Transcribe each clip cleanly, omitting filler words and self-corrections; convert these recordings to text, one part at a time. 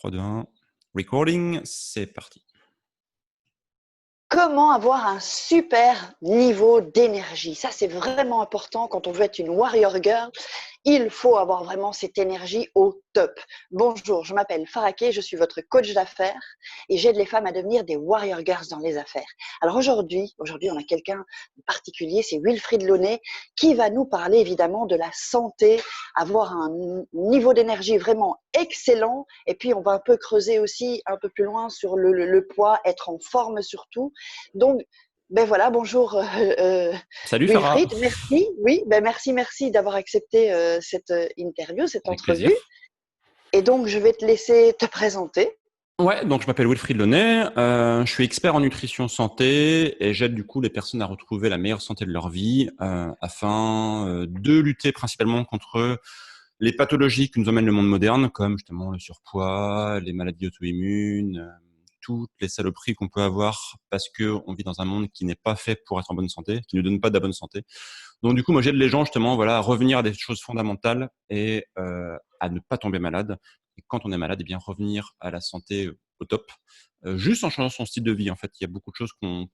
3, 2, 1. Recording, c'est parti. Comment avoir un super niveau d'énergie? Ça, c'est vraiment important quand on veut être une warrior girl. Il faut avoir vraiment cette énergie au top. Bonjour, je m'appelle Faraké, je suis votre coach d'affaires et j'aide les femmes à devenir des warrior girls dans les affaires. Alors aujourd'hui, on a quelqu'un de particulier, c'est Wilfried Launay, qui va nous parler évidemment de la santé, avoir un niveau d'énergie vraiment excellent. Et puis, on va un peu creuser aussi un peu plus loin sur le poids, être en forme surtout. Donc, ben voilà, bonjour Salut Farah. Wilfried, merci. Oui, ben merci d'avoir accepté cette interview, cette Avec plaisir. entrevue. Et donc, je vais te laisser te présenter. Ouais, donc je m'appelle Wilfried Launay, je suis expert en nutrition santé et j'aide du coup les personnes à retrouver la meilleure santé de leur vie afin de lutter principalement contre les pathologies que nous emmène le monde moderne, comme justement le surpoids, les maladies auto-immunes, toutes les saloperies qu'on peut avoir parce que on vit dans un monde qui n'est pas fait pour être en bonne santé, qui ne donne pas de la bonne santé. Donc du coup, moi j'aide les gens justement, voilà, à revenir à des choses fondamentales et à ne pas tomber malade. Et quand on est malade, eh bien revenir à la santé au top, juste en changeant son style de vie. En fait, il y a beaucoup de choses qu'on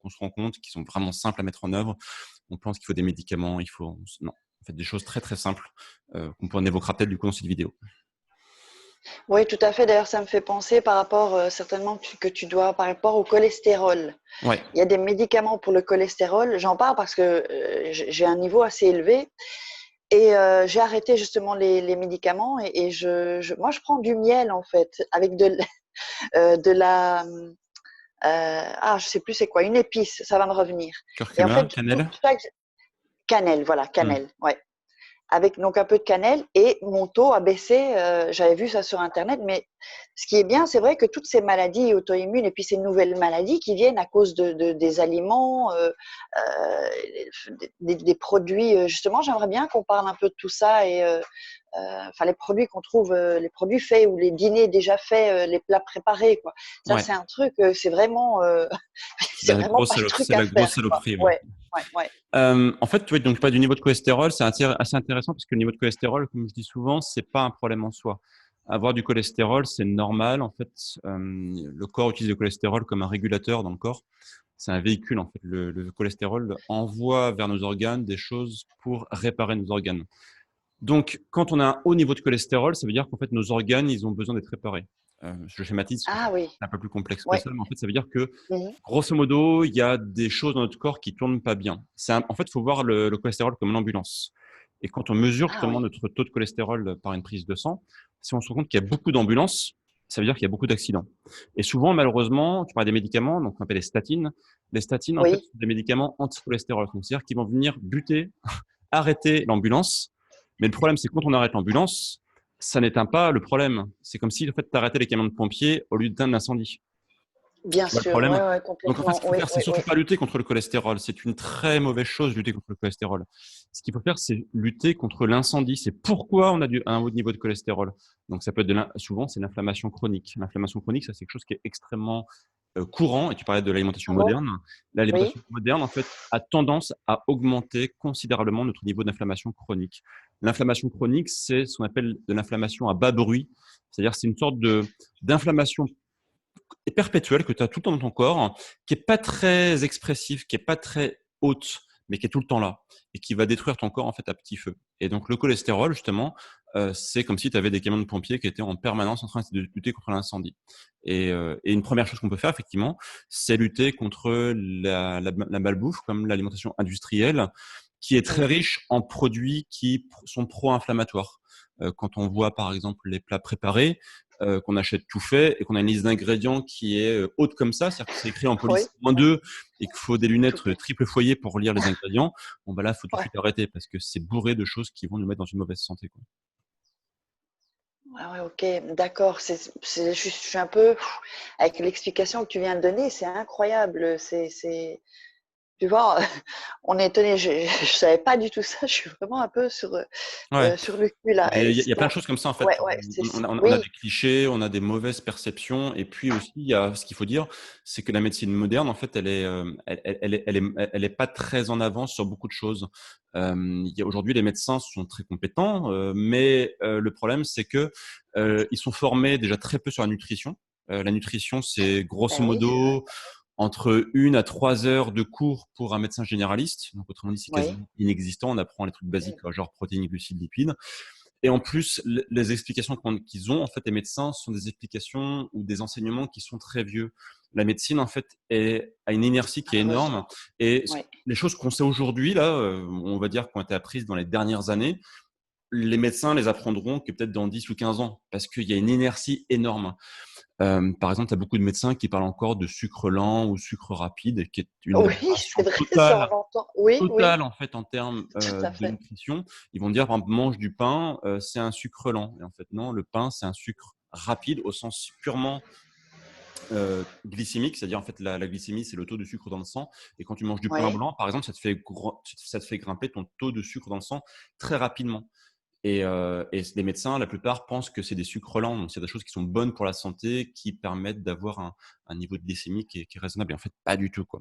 se rend compte qui sont vraiment simples à mettre en œuvre. On pense qu'il faut des médicaments, non, en fait, des choses très très simples qu'on évoquera peut-être du coup dans cette vidéo. Oui, tout à fait. D'ailleurs, ça me fait penser par rapport certainement que tu dois par rapport au cholestérol. Ouais. Il y a des médicaments pour le cholestérol. J'en parle parce que j'ai un niveau assez élevé. Et j'ai arrêté justement les médicaments et moi, je prends du miel en fait, avec de la je sais plus c'est quoi, une épice, ça va me revenir. Et en Curcuma, fait, cannelle. cannelle, voilà, Hmm. cannelle, ouais. Avec donc un peu de cannelle et mon taux a baissé. J'avais vu ça sur Internet, mais ce qui est bien, c'est vrai que toutes ces maladies auto-immunes et puis ces nouvelles maladies qui viennent à cause des aliments, des produits, justement, j'aimerais bien qu'on parle un peu de tout ça et enfin les produits qu'on trouve, les produits faits ou les dîners déjà faits, les plats préparés, quoi. Ça, Ouais. c'est un truc, c'est vraiment, C'est c'est la vraiment grosse pas le saloperie. truc C'est à la faire, grosse quoi. saloperie. Ouais. Ouais, ouais, ouais. En fait, tu vois, donc pas du niveau de cholestérol, c'est assez intéressant parce que le niveau de cholestérol, comme je dis souvent, c'est pas un problème en soi. Avoir du cholestérol, c'est normal. En fait, le corps utilise le cholestérol comme un régulateur dans le corps. C'est un véhicule, en fait. Le cholestérol envoie vers nos organes des choses pour réparer nos organes. Donc, quand on a un haut niveau de cholestérol, ça veut dire qu'en fait, nos organes, ils ont besoin d'être réparés. Je schématise, parce que Ah oui, c'est un peu plus complexe que ouais. ça, mais en fait, ça veut dire que, Mhm. grosso modo, il y a des choses dans notre corps qui tournent pas bien. En fait, il faut voir le cholestérol comme une ambulance. Et quand on mesure Ah justement oui. notre taux de cholestérol par une prise de sang, si on se rend compte qu'il y a beaucoup d'ambulances, ça veut dire qu'il y a beaucoup d'accidents. Et souvent, malheureusement, tu parles des médicaments, donc on appelle les statines. Les statines, en fait, Oui. sont des médicaments anti-cholestérol. Donc, c'est-à-dire qu'ils vont venir buter, arrêter l'ambulance. Mais le problème, c'est que quand on arrête l'ambulance, ça n'éteint pas le problème. C'est comme si, en fait, tu arrêtais les camions de pompiers au lieu d'éteindre l'incendie. Bien Tu vois le sûr, problème? ouais, ouais, Donc, en fait, ce complètement. qu'il faut Oui, faire, c'est oui, oui. surtout pas lutter contre le cholestérol. C'est une très mauvaise chose de lutter contre le cholestérol. Ce qu'il faut faire, c'est lutter contre l'incendie. C'est pourquoi on a un haut niveau de cholestérol. Donc, ça peut être souvent, c'est l'inflammation chronique. L'inflammation chronique, ça, c'est quelque chose qui est extrêmement courant. Et tu parlais de l'alimentation Ah bon? moderne. Oui. L'alimentation moderne, en fait, a tendance à augmenter considérablement notre niveau d'inflammation chronique. L'inflammation chronique, c'est ce qu'on appelle de l'inflammation à bas bruit. C'est-à-dire, c'est une sorte d'inflammation perpétuelle que tu as tout le temps dans ton corps, qui est pas très expressive, qui est pas très haute, mais qui est tout le temps là et qui va détruire ton corps en fait à petit feu. Et donc le cholestérol justement, c'est comme si tu avais des camions de pompiers qui étaient en permanence en train de lutter contre l'incendie. Et une première chose qu'on peut faire effectivement, c'est lutter contre la malbouffe, comme l'alimentation industrielle, qui est très Mhm. riche en produits qui sont pro-inflammatoires. Quand on voit par exemple les plats préparés, qu'on achète tout fait et qu'on a une liste d'ingrédients qui est haute comme ça, c'est-à-dire que c'est écrit en Oui, police -2 et qu'il faut des tout lunettes à fait. triple foyer pour lire les ingrédients, bon bah là, faut tout de Ouais. suite arrêter parce que c'est bourré de choses qui vont nous mettre dans une mauvaise santé, quoi. Ouais, ouais, ok, d'accord. Je suis un peu avec l'explication que tu viens de donner, c'est incroyable. Tu vois, on est étonné. Je ne savais pas du tout ça. Je suis vraiment un peu Ouais. sur le cul là. Et il y a plein de choses comme ça, en fait. Ouais, ouais, On a oui, des clichés, on a des mauvaises perceptions. Et puis aussi, il y a ce qu'il faut dire, c'est que la médecine moderne, en fait, elle est pas très en avance sur beaucoup de choses. Aujourd'hui, les médecins sont très compétents, mais le problème, c'est que ils sont formés déjà très peu sur la nutrition. La nutrition, c'est grosso ben oui, modo entre 1 à 3 heures de cours pour un médecin généraliste. Donc, autrement dit, c'est oui, quasi inexistant. On apprend les trucs basiques, genre protéines, glucides, lipides. Et en plus, les explications qu'ils ont, en fait, les médecins, sont des explications ou des enseignements qui sont très vieux. La médecine, en fait, a une inertie qui est énorme. malheureusement. Et Oui, les choses qu'on sait aujourd'hui, là, on va dire, qui ont été apprises dans les dernières années, les médecins les apprendront que peut-être dans 10 ou 15 ans, parce qu'il y a une inertie énorme. Par exemple, tu as beaucoup de médecins qui parlent encore de sucre lent ou sucre rapide, qui est une oui, c'est aberration vrai, ça totale on l'entend. Oui, oui, total en fait en termes tout à de fait. nutrition. Ils vont dire par exemple mange du pain, c'est un sucre lent. Et en fait non, le pain c'est un sucre rapide au sens purement glycémique, c'est-à-dire en fait la glycémie c'est le taux de sucre dans le sang. Et quand tu manges du pain Oui, blanc par exemple, ça te fait grimper ton taux de sucre dans le sang très rapidement. Et les médecins, la plupart, pensent que c'est des sucres lents. Donc, c'est des choses qui sont bonnes pour la santé, qui permettent d'avoir un niveau de glycémie qui est raisonnable. Et en fait, pas du tout, quoi.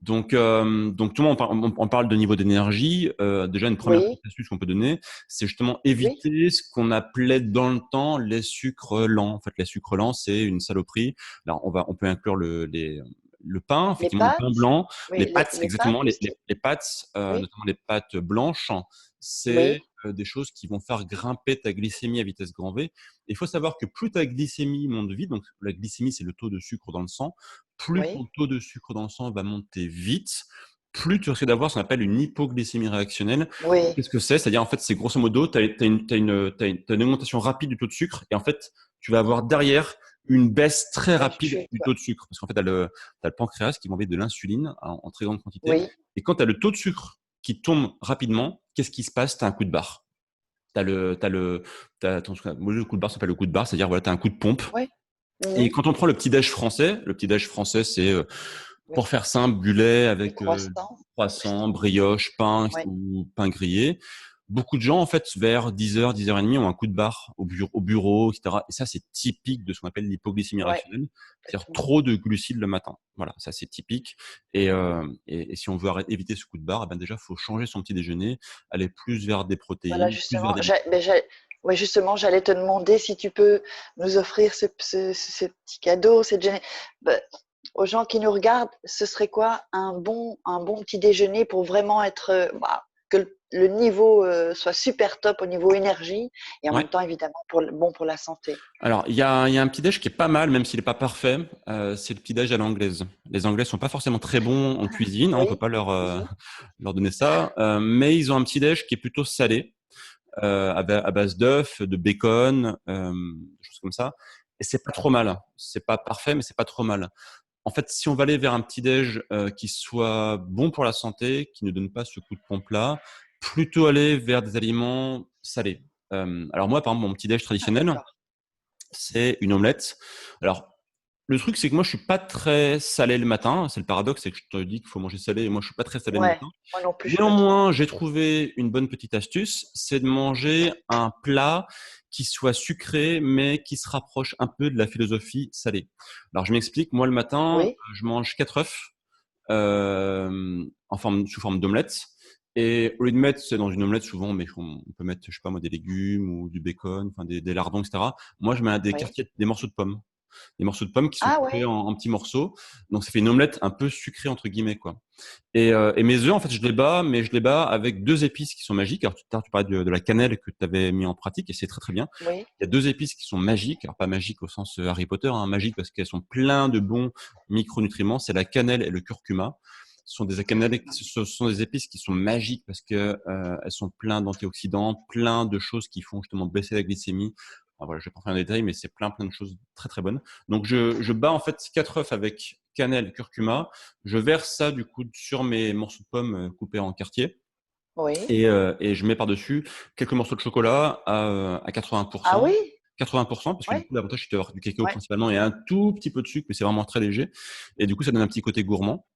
Donc tout le monde, on parle de niveau d'énergie. Déjà, une première oui, petite astuce qu'on peut donner, c'est justement oui. éviter ce qu'on appelait dans le temps les sucres lents. En fait, les sucres lents, c'est une saloperie. Alors, on peut inclure le pain, Les effectivement, le pain pâtes, blanc, les oui, pâtes, les pâtes exactement, aussi. les pâtes, Oui, notamment les pâtes blanches, c'est oui, des choses qui vont faire grimper ta glycémie à vitesse grand V. Il faut savoir que plus ta glycémie monte vite, donc la glycémie, c'est le taux de sucre dans le sang, plus ton oui, taux de sucre dans le sang va monter vite, plus tu risques d'avoir ce qu'on appelle une hypoglycémie réactionnelle. oui. Qu'est-ce que c'est? C'est-à-dire, en fait, c'est grosso modo, tu as une augmentation rapide du taux de sucre et en fait, tu vas avoir derrière une baisse très La rapide chute, du ouais. taux de sucre. Parce qu'en fait, tu as, le pancréas qui va envoyer de l'insuline en très grande quantité. Oui, Et quand tu as le taux de sucre qui tombe rapidement, qu'est-ce qui se passe? Tu as un coup de barre. Moi, le coup de barre s'appelle le coup de barre, c'est-à-dire, voilà, tu as un coup de pompe. oui. Et Mhm. quand on prend le petit déj français, c'est, Oui. pour faire simple, du lait Les avec croissants. croissant, brioche, pain Oui, ou pain grillé. Beaucoup de gens, en fait, vers 10 heures, 10 heures et demie, ont un coup de barre au bureau, etc. Et ça, c'est typique de ce qu'on appelle l'hypoglycémie oui, réactionnelle, c'est-à-dire complètement. trop de glucides le matin. Voilà, ça, c'est typique. Et si on veut éviter ce coup de barre, eh ben déjà, faut changer son petit déjeuner, aller plus vers des Voilà, protéines, plus vers justement, des lipides. ouais, justement, j'allais te demander si tu peux nous offrir ce petit cadeau, bah, aux gens qui nous regardent, ce serait quoi un bon petit déjeuner pour vraiment être, que le niveau soit super top au niveau énergie et en Ouais. même temps, évidemment, bon pour la santé. Alors, il y a un petit déj qui est pas mal, même s'il est pas parfait. C'est le petit déj à l'anglaise. Les Anglais sont pas forcément très bons en cuisine, hein, on peut Oui, pas leur mhm, leur donner ça, mais ils ont un petit déj qui est plutôt salé, à base d'œufs, de bacon, des choses comme ça. Et c'est pas trop mal. C'est pas parfait, mais c'est pas trop mal. En fait, si on va aller vers un petit déj qui soit bon pour la santé, qui ne donne pas ce coup de pompe là, plutôt aller vers des aliments salés. Alors moi, par exemple, mon petit déj ah, traditionnel, d'accord. c'est une omelette. Alors, le truc, c'est que moi, je suis pas très salé le matin. C'est le paradoxe, c'est que je te dis qu'il faut manger salé et moi, je suis pas très salé le Ouais, matin. moi non plus, je suis pas trop. Néanmoins, j'ai trouvé une bonne petite astuce, c'est de manger un plat qui soit sucré, mais qui se rapproche un peu de la philosophie salée. Alors, je m'explique. Moi, le matin, Oui, je mange 4 œufs sous forme d'omelette. Et au lieu de mettre, c'est dans une omelette souvent, mais on peut mettre, je sais pas moi, des légumes ou du bacon, enfin des lardons, etc. Moi, je mets oui. des morceaux de pommes. Des morceaux de pommes qui sont Ah coupés ouais, en petits morceaux. Donc, ça fait une omelette un peu sucrée, entre guillemets, quoi. Et mes œufs, en fait, je les bats, mais je les bats avec deux épices qui sont magiques. Alors, tout à l'heure, tu parlais de la cannelle que tu avais mis en pratique et c'est très, très bien. oui. Il y a deux épices qui sont magiques. Alors, pas magiques au sens Harry Potter, hein, magiques parce qu'elles sont pleines de bons micronutriments. C'est la cannelle et le curcuma. Ce sont des épices qui sont magiques parce que elles sont pleines d'antioxydants, plein de choses qui font justement baisser la glycémie. Enfin, voilà, je vais pas faire en détail, mais c'est plein de choses très très bonnes. Donc je bats en fait 4 œufs avec cannelle, curcuma. Je verse ça du coup sur mes morceaux de pommes coupés en quartiers Oui. et je mets par-dessus quelques morceaux de chocolat à Ah 80%. oui? 80% parce que du Ouais, coup l'avantage c'est d'avoir du cacao ouais. principalement et un tout petit peu de sucre, mais c'est vraiment très léger. Et du coup ça donne un petit côté gourmand.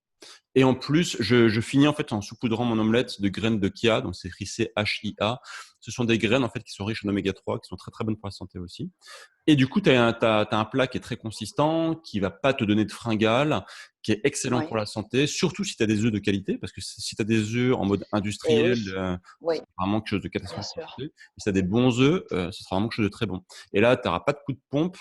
Et en plus, je finis en fait en saupoudrant mon omelette de graines de chia, donc c'est écrit CHIA. Ce sont des graines en fait qui sont riches en oméga 3, qui sont très très bonnes pour la santé aussi. Et du coup, tu as, un plat qui est très consistant, qui va pas te donner de fringales, qui est excellent pour Oui, la santé, surtout si tu as des œufs de qualité, parce que si tu as des œufs en mode et oui, industriel, oui, c'est vraiment quelque chose de bien catastrophique pour la sûr. santé. Si tu as des bons œufs, ce sera vraiment quelque chose de très bon. Et là, tu n'auras pas de coup de pompe,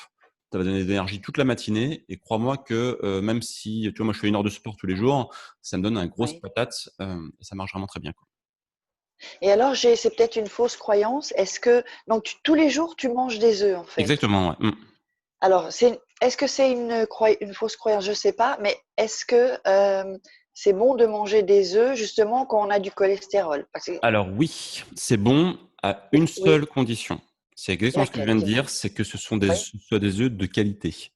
ça va donner de l'énergie toute la matinée. Et crois-moi que même si, tu vois, moi je fais 1 heure de sport tous les jours, ça me donne une grosse Oui. patate et ça marche vraiment très bien, quoi. Et alors, c'est peut-être une fausse croyance. Est-ce que donc tous les jours tu manges des œufs en fait? Exactement, ouais. Alors, est-ce que c'est une fausse croyance? Je ne sais pas, mais est-ce que c'est bon de manger des œufs justement quand on a du cholestérol? Parce que Alors oui, c'est bon à une oui, seule condition. C'est exactement ce que je laquelle? viens de Dis-moi. dire, c'est que Oui, ce soit des œufs de qualité.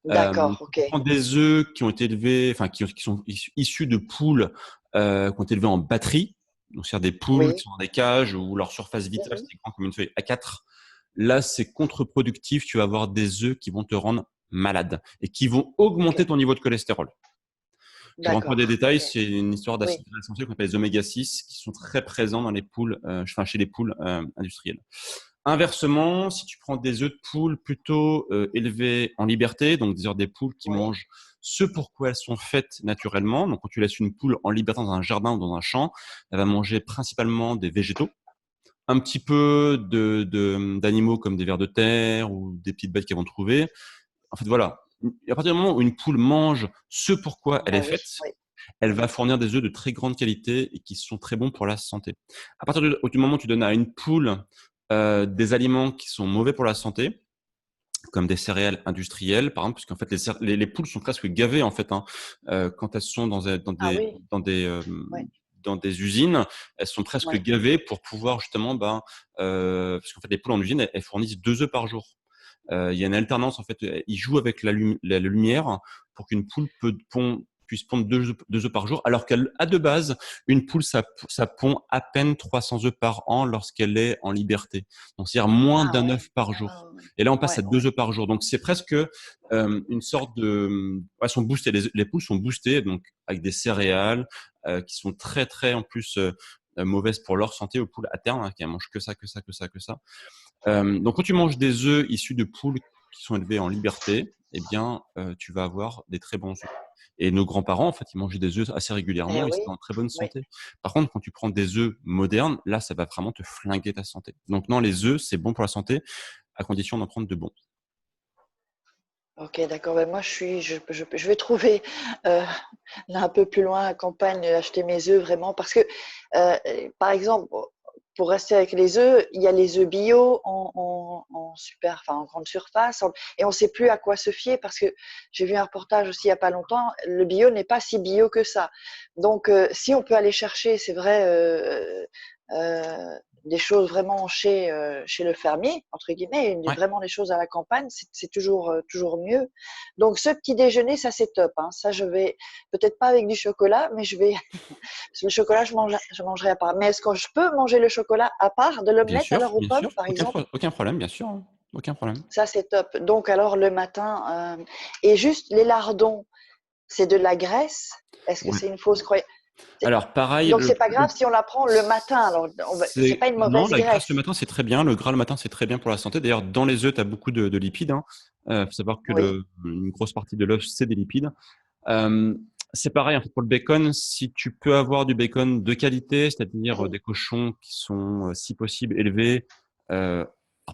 d'accord, Quand ok. tu prends des œufs qui ont été élevés, enfin qui sont issus de poules qui ont été élevées en batterie, donc c'est-à-dire des poules qui Oui. sont dans des cages où leur surface vitale Mhm. c'est grand comme une feuille A4. Là, c'est contre-productif. Tu vas avoir des œufs qui vont te rendre malade et qui vont Ok, augmenter ton niveau de cholestérol. Je rentre pas des d'accord. détails, Ok. c'est une histoire Oui, d'acide gras essentiel qu'on appelle les oméga 6 qui sont très présents dans les poules, enfin chez les poules industrielles. Inversement, si tu prends des œufs de poule plutôt élevés en liberté, donc des poules qui oui, mangent ce pour quoi elles sont faites naturellement, donc quand tu laisses une poule en liberté dans un jardin ou dans un champ, elle va manger principalement des végétaux, un petit peu d'animaux comme des vers de terre ou des petites bêtes qu'elles vont trouver. En fait, voilà. À partir du moment où une poule mange ce pour quoi elle bah est oui, faite, oui. elle va Mhm. fournir des œufs de très grande qualité et qui sont très bons pour la santé. À partir du moment où tu donnes à une poule des aliments qui sont mauvais pour la santé, comme des céréales industrielles, par exemple, parce qu'en fait, les poules sont presque gavées, en fait, hein, quand elles sont Ah oui, oui, dans des usines, elles sont presque oui. gavées pour pouvoir justement, parce qu'en fait, les poules en usine, elles fournissent 2 œufs par jour. Il y a une alternance en fait. Ils jouent avec la lumière pour qu'une poule puisse pondre 2 œufs par jour, alors qu'à de base, une poule, ça pond à peine 300 œufs par an lorsqu'elle est en liberté. Donc, c'est-à-dire moins Ah d'un ouais. œuf par Ah jour. ouais. Et là, on passe Ouais, à deux ouais. œufs par jour. Donc, c'est presque une sorte de... Elles sont boostées. Les poules sont boostées donc, avec des céréales qui sont très, très, en plus, mauvaises pour leur santé aux poules à terme, hein, qui ne mangent que ça, que ça, que ça, que ça. Donc, quand tu manges des œufs issus de poules qui sont élevées en liberté, eh bien, tu vas avoir des très bons œufs. Et nos grands-parents, en fait, ils mangeaient des œufs assez Eh régulièrement et oui, c'était en très bonne oui. santé. Par contre, quand tu prends des œufs modernes, là, ça va vraiment te flinguer ta santé. Donc, non, les œufs, c'est bon pour la santé, à condition d'en prendre de bons. Ok, d'accord. Ben moi, je vais trouver euh, là un peu plus loin à campagne, acheter mes œufs vraiment parce que, euh, par exemple, pour rester avec les œufs, il y a les œufs bio en super, enfin en grande surface, et on ne sait plus à quoi se fier parce que j'ai vu un reportage aussi il n'y a pas longtemps. Le bio n'est pas si bio que ça. Donc, si on peut aller chercher, c'est vrai. Des choses vraiment chez le fermier, entre guillemets, Ouais, vraiment des choses à la campagne, c'est toujours mieux. Donc, ce petit déjeuner, ça, c'est top. Hein. Ça, je vais, peut-être pas avec du chocolat, mais je vais, parce que le chocolat, je mangerai à part. Mais est-ce que je peux manger le chocolat à part de l'omelette alors aux bien pommes, sûr. par exemple? Aucun problème, bien sûr, hein. Aucun problème. Ça, c'est top. Donc, alors, le matin, et juste les lardons, c'est de la graisse. Est-ce que Ouais. c'est une fausse croyance? Alors, pareil, Donc, c'est pas grave si on la prend le matin. Alors, c'est pas une Non, mauvaise la graisse le graisse. matin, c'est très bien. Le gras le matin, c'est très bien pour la santé. D'ailleurs, dans les œufs, tu as beaucoup de lipides, hein. Faut savoir que Oui. une grosse partie de l'œuf, c'est des lipides. Euh, c'est pareil en fait pour le bacon. Si tu peux avoir du bacon de qualité, c'est-à-dire des cochons qui sont, si possible, élevés, euh,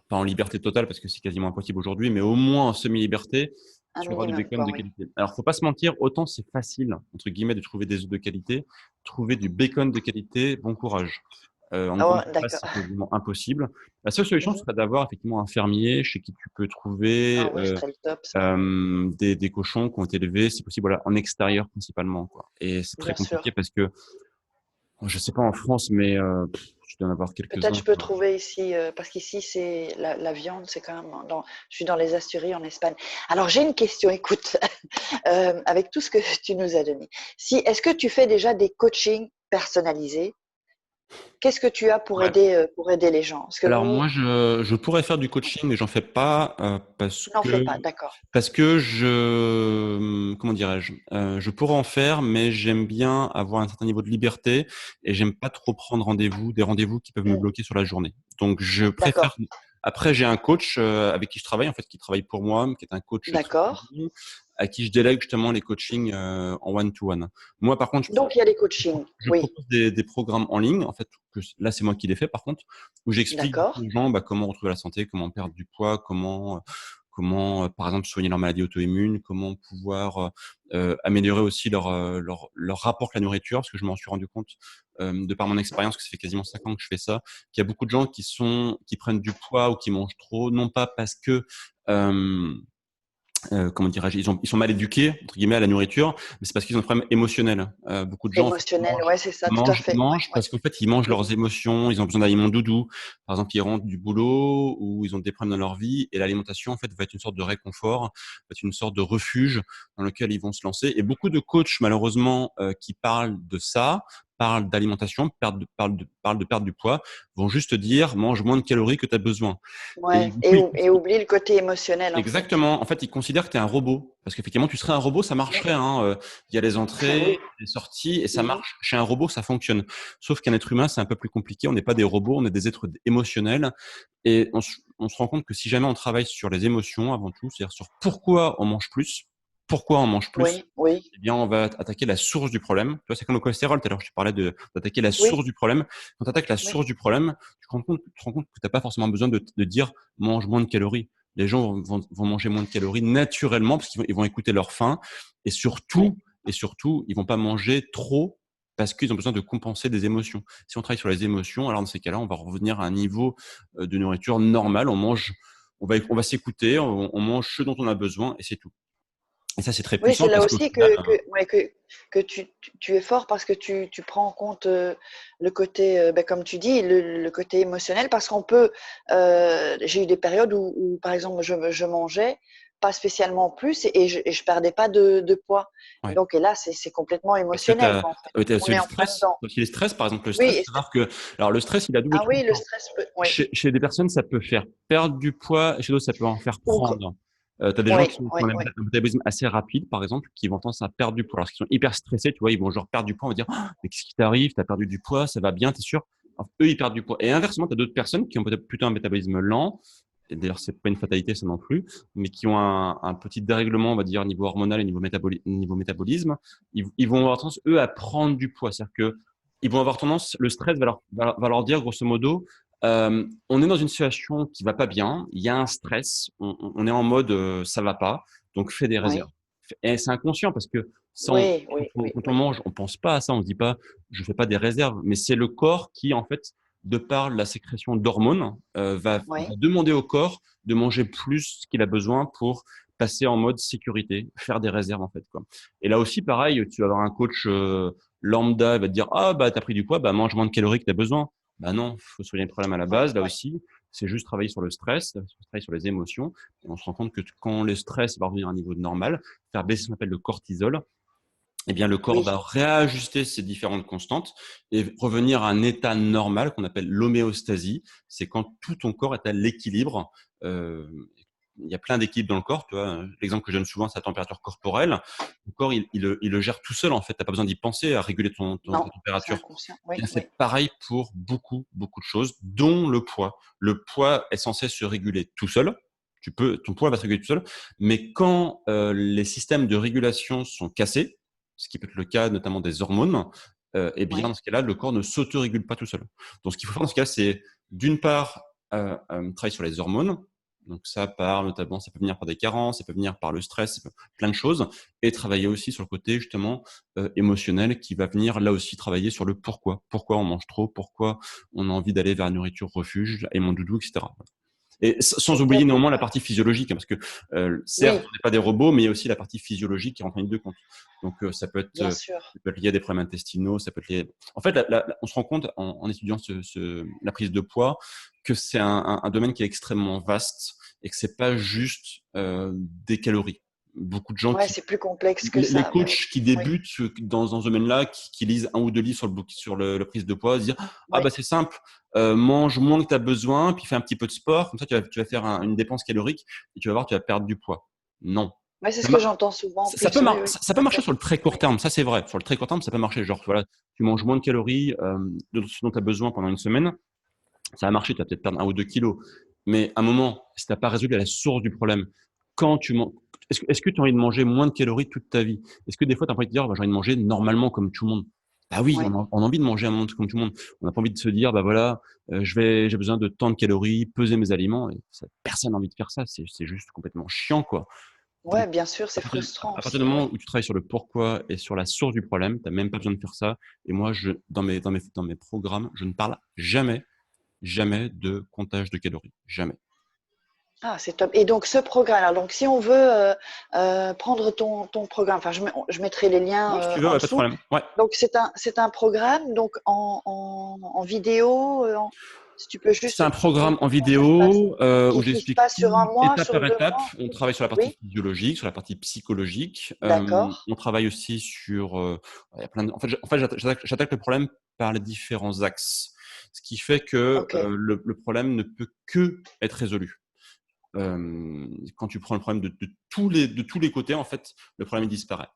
pas en liberté totale parce que c'est quasiment impossible aujourd'hui, mais au moins en semi-liberté, Un tu auras du minimum, bacon quoi, de oui. qualité. Alors, faut pas se mentir, autant c'est facile entre guillemets de trouver des œufs de qualité, trouver du bacon de qualité, bon courage. En Ah grande ouais, surface, d'accord. c'est quasiment impossible. La seule solution Mhm. serait d'avoir effectivement un fermier chez qui tu peux trouver Ah oui, ce serait le top, ça. des cochons qui ont été élevés, si possible, voilà, en extérieur principalement, quoi. Et c'est très Bien compliqué sûr. parce que, je sais pas en France, mais tu dois en avoir Peut-être quelques-uns, je peux quoi. trouver ici, parce qu'ici, c'est la viande, c'est quand même je suis dans les Asturies en Espagne. Alors, j'ai une question, écoute, avec tout ce que tu nous as donné. Est-ce que tu fais déjà des coachings personnalisés? Qu'est-ce que tu as Ouais. pour aider les gens? Parce que Alors moi, je pourrais faire du coaching, mais j'en fais pas tu n'en fais pas, d'accord. parce que comment dirais-je, je pourrais en faire, mais j'aime bien avoir un certain niveau de liberté et j'aime pas trop prendre des rendez-vous qui peuvent me Mm, bloquer sur la journée. Donc je préfère. d'accord, Après, j'ai un coach avec qui je travaille en fait, qui travaille pour moi, qui est un coach très d'accord. bon, à qui je délègue justement les coachings en one-to-one. Moi, par contre, Donc, il y a les coachings, je oui, propose des programmes en ligne, en fait, là c'est moi qui les fais par contre, où j'explique d'accord. aux gens comment retrouver la santé, comment perdre du poids, comment par exemple soigner leur maladie auto-immune, comment pouvoir améliorer aussi leur rapport avec la nourriture, parce que je m'en suis rendu compte de par mon expérience, que ça fait quasiment 5 ans que je fais ça, qu'il y a beaucoup de gens qui prennent du poids ou qui mangent trop, non pas parce que comment dirais-je, ils sont mal éduqués entre guillemets à la nourriture, mais c'est parce qu'ils ont un problème émotionnel. Beaucoup de gens en fait, Émotionnel, ouais, c'est ça, tout à fait. Ouais, mangent ouais. parce qu'en fait ils mangent Mm, leurs émotions, ils ont besoin d'aliments doudous. Par exemple, ils rentrent du boulot ou ils ont des problèmes dans leur vie et l'alimentation en fait va être une sorte de réconfort, va être une sorte de refuge dans lequel ils vont se lancer. Et beaucoup de coachs malheureusement qui parlent de ça, parlent d'alimentation, parlent de perdre du poids, vont juste dire mange moins de calories que tu as besoin. Et ouais. du coup, Et oublie le côté émotionnel, en fait. exactement. En fait, ils considèrent que tu es un robot. Parce qu'effectivement, tu serais un robot, ça Oui, marcherait. Hein. Il y a les entrées, oui. les sorties, et ça Mhm. marche. Chez un robot, ça fonctionne. Sauf qu'un être humain, c'est un peu plus compliqué. On n'est pas des robots, on est des êtres émotionnels. Et on se rend compte que si jamais on travaille sur les émotions avant tout, c'est-à-dire sur pourquoi on mange plus, Oui, oui, eh bien, on va attaquer la source du problème. Tu vois, c'est comme le cholestérol. Tout à l'heure, je te parlais d'attaquer la oui, source du problème. Quand tu attaques la oui, source du problème, tu te rends compte que tu n'as pas forcément besoin de dire mange moins de calories. Les gens vont manger moins de calories naturellement parce qu'ils vont écouter leur faim et oui. surtout, ils vont pas manger trop parce qu'ils ont besoin de compenser des émotions. Si on travaille sur les émotions, alors dans ces cas-là, on va revenir à un niveau de nourriture normal. On va s'écouter, on mange ce dont on a besoin et c'est tout. Et ça, c'est très Oui, c'est puissant là parce qu'au aussi final, ouais, que tu es fort parce que tu prends en compte le côté, ben, comme tu dis, le côté émotionnel. Parce qu'on peut, j'ai eu des périodes par exemple, je mangeais pas spécialement plus et je perdais pas de poids. ouais. Donc, et là, c'est complètement Parce que émotionnel, quoi, en fait. tu as On aussi est le en plein stress. dedans. Aussi le stress, par exemple, le Oui, stress, c'est rare que. Alors, le stress, il a double ah oui, le tranchant. stress peut, oui. Chez des personnes, ça peut faire perdre du poids, et chez d'autres, ça peut en faire Ou, prendre. Tu as des gens oui, qui oui, ont oui, un métabolisme assez rapide, par exemple, qui vont tendance à perdre du poids. Alors qu'ils sont hyper stressés, tu vois, ils vont genre perdre du poids, on va dire, ah, mais qu'est-ce qui t'arrive? T'as perdu du poids, ça va bien, t'es sûr? Alors, eux, ils perdent du poids. Et inversement, tu as d'autres personnes qui ont peut-être plutôt un métabolisme lent, et d'ailleurs, c'est pas une fatalité, ça non plus, mais qui ont un petit dérèglement, on va dire, niveau hormonal et niveau métabolisme. Ils vont avoir tendance, eux, à prendre du poids. C'est-à-dire que ils vont avoir tendance, le stress va leur dire, grosso modo, on est dans une situation qui va pas bien, il y a un stress, on est en mode ça va pas, donc fais des réserves. oui, Et c'est inconscient parce que oui, oui, oui, quand on oui. mange, on pense pas à ça, on se dit pas je fais pas des réserves, mais c'est le corps qui en fait, de par la sécrétion d'hormones, Oui, va demander au corps de manger plus qu'il a besoin pour passer en mode sécurité, faire des réserves en fait quoi. Et là aussi pareil, tu vas avoir un coach lambda, il va te dire ah bah t'as pris du poids, bah mange moins de calories que t'as besoin. Bah non, faut soigner le problème à la oui, base. Là oui. aussi, c'est juste travailler sur le stress, travailler sur les émotions. Et on se rend compte que quand le stress va revenir à un niveau normal, faire baisser ce qu'on appelle le cortisol, eh bien, le corps Oui, va réajuster ses différentes constantes et revenir à un état normal qu'on appelle l'homéostasie. C'est quand tout ton corps est à l'équilibre. Euh, il y a plein d'équilibres dans le corps. Tu vois, l'exemple que je donne souvent, c'est la température corporelle. Le corps, il le gère tout seul, en fait. Tu n'as pas besoin d'y penser à réguler ta non, c'est température. inconscient. Eh Oui, bien, oui, c'est pareil pour beaucoup, beaucoup de choses, dont le poids. Le poids est censé se réguler tout seul. Ton poids va se réguler tout seul. Mais quand les systèmes de régulation sont cassés, ce qui peut être le cas notamment des hormones, eh bien, dans oui, ce cas-là, le corps ne s'autorégule pas tout seul. Donc, ce qu'il faut faire dans ce cas, c'est d'une part travailler sur les hormones. Donc, notamment, ça peut venir par des carences, ça peut venir par le stress, plein de choses, et travailler aussi sur le côté justement émotionnel qui va venir là aussi travailler sur le pourquoi. Pourquoi on mange trop, pourquoi on a envie d'aller vers la nourriture refuge, et mon doudou, etc. Et sans c'est top. oublier néanmoins la partie physiologique, hein, parce que certes, Oui, on n'est pas des robots, mais il y a aussi la partie physiologique qui rentre en ligne de compte. Donc, bien sûr. ça peut être lié à des problèmes intestinaux, ça peut être lié. En fait, on se rend compte en étudiant la prise de poids que c'est un domaine qui est extrêmement vaste et que c'est pas juste des calories. Beaucoup de gens Ouais, qui c'est plus complexe que les ça. coachs Mais qui oui, débutent dans ce domaine-là, qui lisent un ou deux livres sur le prise de poids, se dire ah oui. bah c'est simple, mange moins que tu as besoin, puis fais un petit peu de sport, comme ça tu vas faire une dépense calorique et tu vas voir, tu vas perdre du poids. Non. Ouais, c'est Ça, ce que j'entends souvent en plus. Oui, oui, ça tout peut à marcher fait. sur le très court Oui, terme, ça c'est vrai. Sur le très court terme, ça peut marcher. Genre voilà, tu manges moins de calories de ce dont tu as besoin pendant une semaine, ça va marcher, tu vas peut-être perdre 1 ou 2 kilos. Mais à un moment, si tu n'as pas résolu la source du problème, quand tu manges, est-ce que tu as envie de manger moins de calories toute ta vie? Est-ce que des fois, tu as envie de dire, bah, j'ai envie de manger normalement comme tout le monde? Bah oui, oui. on a envie de manger un monde comme tout le monde. On n'a pas envie de se dire, bah voilà, j'ai besoin de tant de calories, peser mes aliments. Et ça, personne n'a envie de faire ça. C'est juste complètement chiant, quoi. Donc, Ouais, bien sûr, c'est frustrant à partir du aussi. moment Oui. où tu travailles sur le pourquoi et sur la source du problème, tu n'as même pas besoin de faire ça. Et moi, dans mes programmes, je ne parle jamais de comptage de calories. Jamais. Ah, c'est top. Et donc, ce programme, alors, donc, si on veut prendre ton programme, enfin, je mettrai les liens Ouais, si tu veux, en ouais, pas de dessous. problème. Ouais. Donc, c'est un programme donc en vidéo. Si tu peux C'est juste un expliquer programme en comment ça se passe vidéo où qui se j'explique passe sur un tout mois, étape sur par 2 étape. mois? On travaille sur la partie Oui, physiologique, sur la partie psychologique. d'accord. On travaille aussi sur. Il y a plein de... En fait, j'attaque le problème par les différents axes. Ce qui fait que Ok. le problème ne peut que être résolu. Quand tu prends le problème de tous les côtés, en fait, le problème il disparaît.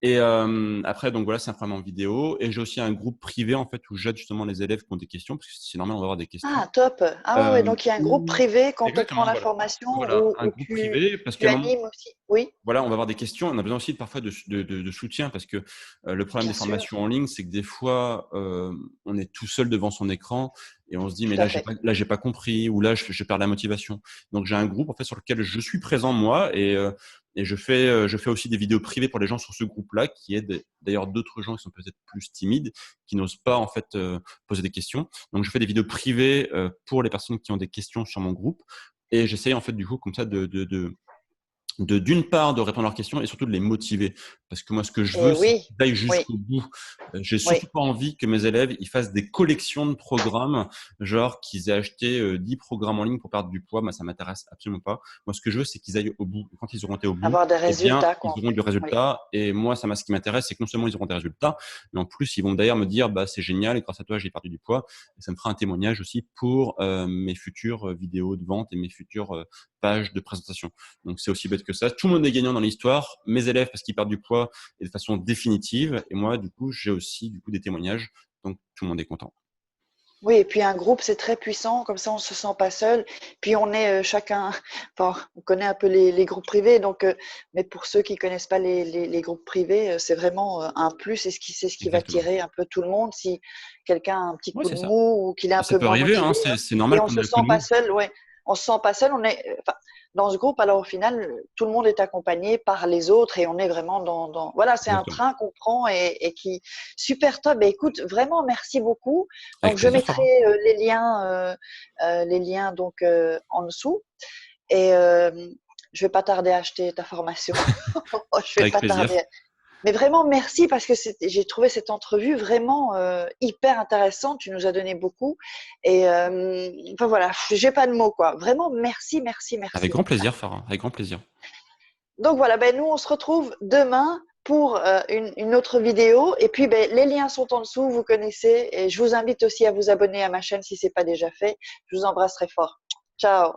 Et après, donc voilà, c'est un programme en vidéo. Et j'ai aussi un groupe privé, en fait, où j'aide justement les élèves qui ont des questions, parce que c'est normal, on va avoir des questions. Ah, top. Ah ouais, ouais, donc il y a un groupe Où... privé quand on prend Exactement, la voilà. formation Voilà, un où groupe privé, parce tu qu'à un moment, animes aussi. Oui, voilà, on va avoir des questions. On a besoin aussi parfois de soutien parce que le problème bien des sûr, formations en ligne, c'est que des fois, on est tout seul devant son écran et on se dit, mais tout à fait. là, j'ai pas compris ou là, je perds la motivation. Donc, j'ai un groupe en fait sur lequel je suis présent moi et je fais aussi des vidéos privées pour les gens sur ce groupe-là qui aident d'ailleurs d'autres gens qui sont peut-être plus timides, qui n'osent pas en fait poser des questions. Donc, je fais des vidéos privées pour les personnes qui ont des questions sur mon groupe et j'essaye en fait du coup comme ça d'une part de répondre à leurs questions et surtout de les motiver parce que moi ce que je Et veux c'est oui, qu'ils aillent oui, jusqu'au bout. J'ai oui. surtout pas envie que mes élèves ils fassent des collections de programmes, genre qu'ils aient acheté 10 programmes en ligne pour perdre du poids. Moi ça m'intéresse absolument pas. Moi ce que je veux c'est qu'ils aillent au bout et quand ils auront été au bout, Avoir des eh bien résultats, ils quoi, en auront fait. du Oui. résultat et moi ça m'a ce qui m'intéresse c'est que non seulement ils auront des résultats mais en plus ils vont d'ailleurs me dire bah c'est génial et grâce à toi j'ai perdu du poids et ça me fera un témoignage aussi pour mes futures vidéos de vente et mes futures pages de présentation. Donc c'est aussi bête que ça. Tout le monde est gagnant dans l'histoire. Mes élèves parce qu'ils perdent du poids et de façon définitive. Et moi, du coup, j'ai aussi du coup des témoignages. Donc tout le monde est content. Oui, et puis un groupe, c'est très puissant, comme ça on se sent pas seul. Puis on est chacun, enfin, on connaît un peu les groupes privés, donc, mais pour ceux qui connaissent pas les groupes privés, c'est vraiment un plus, et c'est ce qui va Exactement. tirer un peu tout le monde. Si quelqu'un a un petit Ouais, coup de c'est ça. mou ou qu'il est Et un ça peu peut moins arriver. motivé, Hein, c'est et normal on qu'on ait se un coup sent de pas mou. seul, ouais, on se sent pas seul. Enfin, dans ce groupe, alors au final, tout le monde est accompagné par les autres et on est vraiment voilà, c'est un Exactement. train qu'on prend et qui super top. Ben, écoute, vraiment merci beaucoup. Avec Donc je plaisir, mettrai Farah. les liens donc en dessous et je vais pas tarder à acheter ta formation. Je vais Avec pas plaisir. tarder. Mais vraiment merci parce que j'ai trouvé cette entrevue vraiment hyper intéressante. Tu nous as donné beaucoup et enfin voilà, j'ai pas de mots quoi. Vraiment merci, merci, Avec merci. grand plaisir, Farah. Avec grand plaisir. Donc voilà, ben nous on se retrouve demain pour une autre vidéo et puis ben, les liens sont en dessous, vous connaissez et je vous invite aussi à vous abonner à ma chaîne si c'est pas déjà fait. Je vous embrasse très fort. Ciao.